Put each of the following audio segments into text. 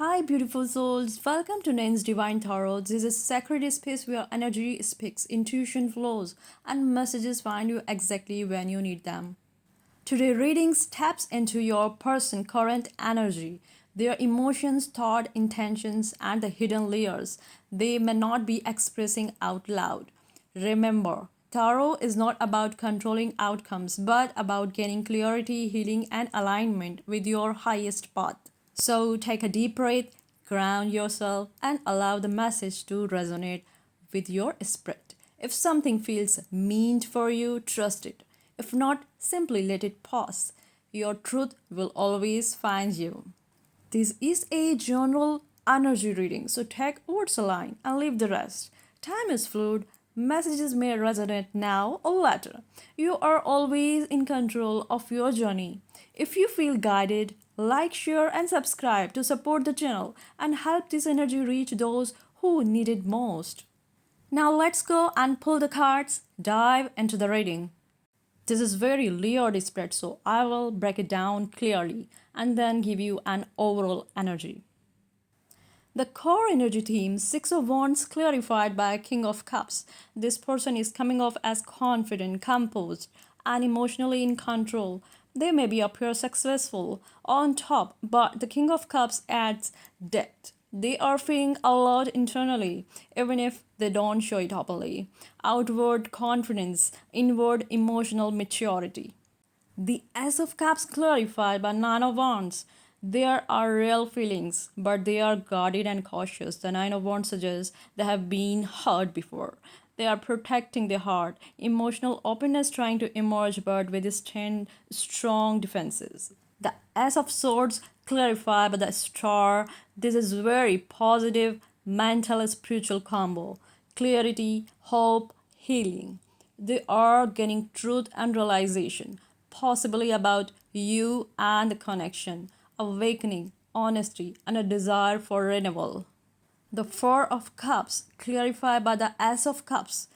Hi, beautiful souls. Welcome to NainzDivineTarot. This is a sacred space where energy speaks, intuition flows, and messages find you exactly when you need them. Today, reading taps into your person's current energy, their emotions, thought, intentions, and the hidden layers they may not be expressing out loud. Remember, Tarot is not about controlling outcomes, but about gaining clarity, healing, and alignment with your highest path. So take a deep breath, ground yourself, and allow the message to resonate with your spirit. If something feels meant for you, trust it. If not, simply let it pass. Your truth will always find you. This is a general energy reading, so take what's aligned and leave the rest. Time is fluid, messages may resonate now or later. You are always in control of your journey. If you feel guided, like, share, and subscribe to support the channel and help this energy reach those who need it most. Now let's go and pull the cards, dive into the reading. This is very layered spread, so I will break it down clearly and then give you an overall energy. The core energy theme, Six of Wands, clarified by King of Cups. This person is coming off as confident, composed, and emotionally in control. They may be appear successful on top, but the King of Cups adds depth. They are feeling a lot internally, even if they don't show it openly. Outward confidence, inward emotional maturity. The Ace of Cups clarified by Nine of Wands. There are real feelings, but they are guarded and cautious. The Nine of Wands suggests they have been hurt before. They are protecting their heart, emotional openness trying to emerge, but with strong defenses. The Ace of Swords clarified by the Star. This is very positive, mental, spiritual combo. Clarity, hope, healing. They are gaining truth and realization, possibly about you and the connection, awakening, honesty, and a desire for renewal. The Four of Cups, clarified by the Ace of Cups.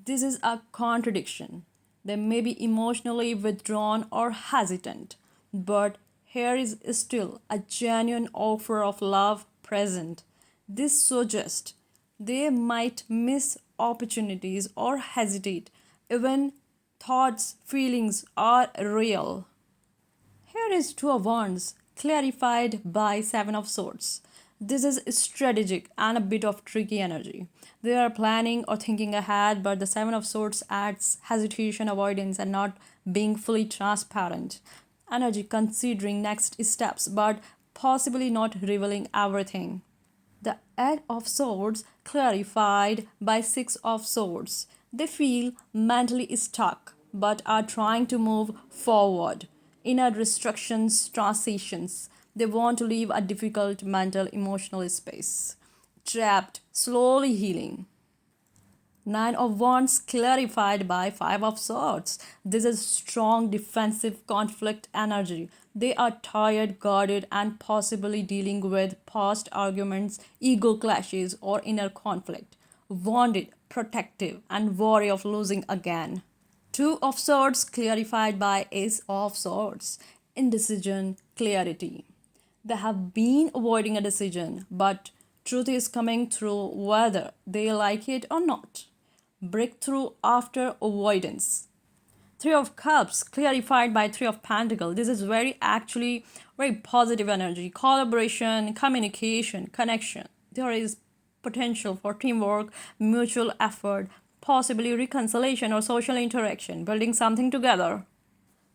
This is a contradiction. They may be emotionally withdrawn or hesitant, but here is still a genuine offer of love present. This suggests they might miss opportunities or hesitate, even thoughts, feelings are real. Here is Two of Wands, clarified by Seven of Swords. This is strategic and a bit of tricky energy. They are planning or thinking ahead, but the Seven of Swords adds hesitation, avoidance, and not being fully transparent. Energy considering next steps, but possibly not revealing everything. The Eight of Swords clarified by Six of Swords. They feel mentally stuck but are trying to move forward. Inner restrictions, transitions. They want to leave a difficult mental emotional space. Trapped, slowly healing. Nine of Wands clarified by Five of Swords. This is strong defensive conflict energy. They are tired, guarded, and possibly dealing with past arguments, ego clashes, or inner conflict. Wounded, protective, and worry of losing again. Two of Swords clarified by Ace of Swords. Indecision, clarity. They have been avoiding a decision, but truth is coming through whether they like it or not. Breakthrough after avoidance. Three of Cups clarified by Three of Pentacles. This is very positive energy, collaboration, communication, connection. There is potential for teamwork, mutual effort, possibly reconciliation or social interaction, building something together.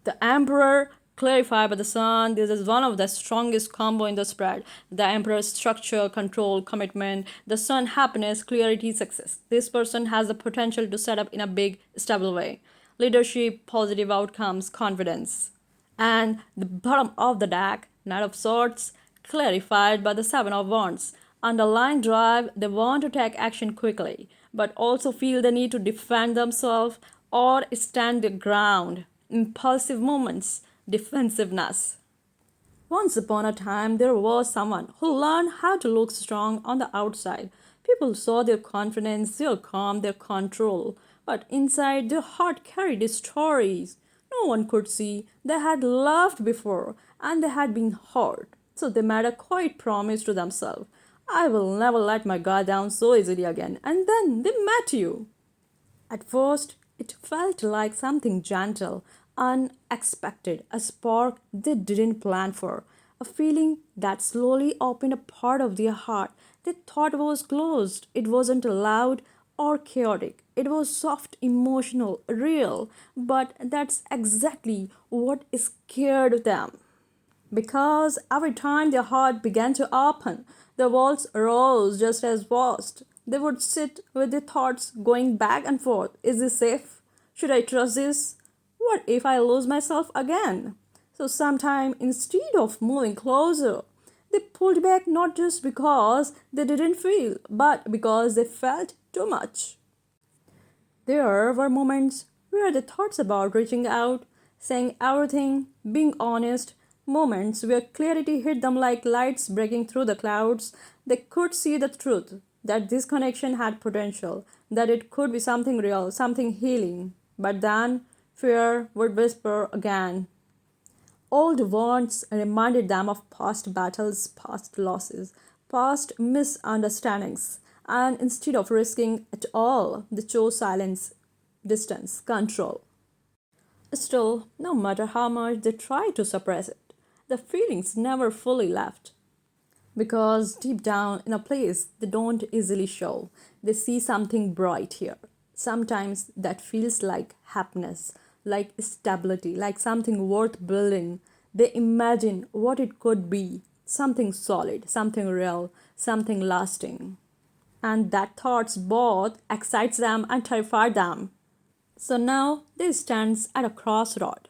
The Emperor clarified by the Sun. This is one of the strongest combo in the spread. The Emperor's structure, control, commitment. The Sun, happiness, clarity, success. This person has the potential to set up in a big, stable way. Leadership, positive outcomes, confidence. And the bottom of the deck, Knight of Swords, clarified by the Seven of Wands. Underlying drive, they want to take action quickly, but also feel the need to defend themselves or stand their ground. Impulsive movements, defensiveness. Once upon a time, there was someone who learned how to look strong on the outside. People saw their confidence, their calm, their control, but inside their heart carried stories no one could see. They had loved before and they had been hurt. So they made a quiet promise to themselves. I will never let my guard down so easily again. And then they met you. At first, it felt like something gentle, unexpected, a spark they didn't plan for, a feeling that slowly opened a part of their heart they thought was closed. It wasn't loud or chaotic, it was soft, emotional, real, but that's exactly what scared them. Because every time their heart began to open, the walls rose just as fast. They would sit with their thoughts going back and forth. Is this safe? Should I trust this? What if I lose myself again? So, sometime instead of moving closer, they pulled back not just because they didn't feel, but because they felt too much. There were moments where the thoughts about reaching out, saying everything, being honest, moments where clarity hit them like lights breaking through the clouds. They could see the truth that this connection had potential, that it could be something real, something healing. But then fear would whisper again. Old wounds reminded them of past battles, past losses, past misunderstandings, and instead of risking it all, they chose silence, distance, control. Still, no matter how much they tried to suppress it, the feelings never fully left. Because deep down in a place they don't easily show, they see something bright here. Sometimes that feels like happiness, like stability, like something worth building. They imagine what it could be, something solid, something real, something lasting. And that thoughts both excites them and terrify them. So now they stands at a crossroad.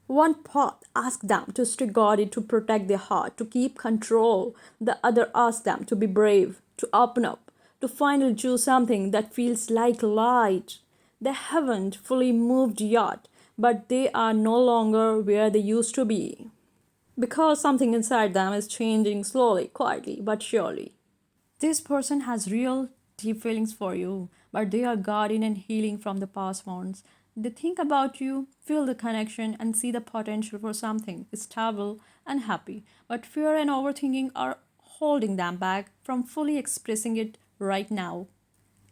One path asks them to stay guarded, to protect their heart, to keep control. The other asks them to be brave, to open up, to finally choose something that feels like light. They haven't fully moved yet, but they are no longer where they used to be. Because something inside them is changing slowly, quietly, but surely. This person has real deep feelings for you, but they are guarding and healing from the past wounds. They think about you, feel the connection, and see the potential for something stable and happy. But fear and overthinking are holding them back from fully expressing it right now.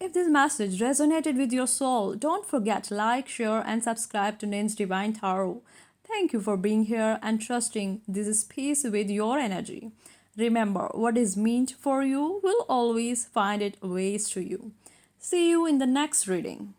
If this message resonated with your soul, don't forget to like, share, and subscribe to Nain's Divine Tarot. Thank you for being here and trusting this space with your energy. Remember, what is meant for you will always find its ways to you. See you in the next reading.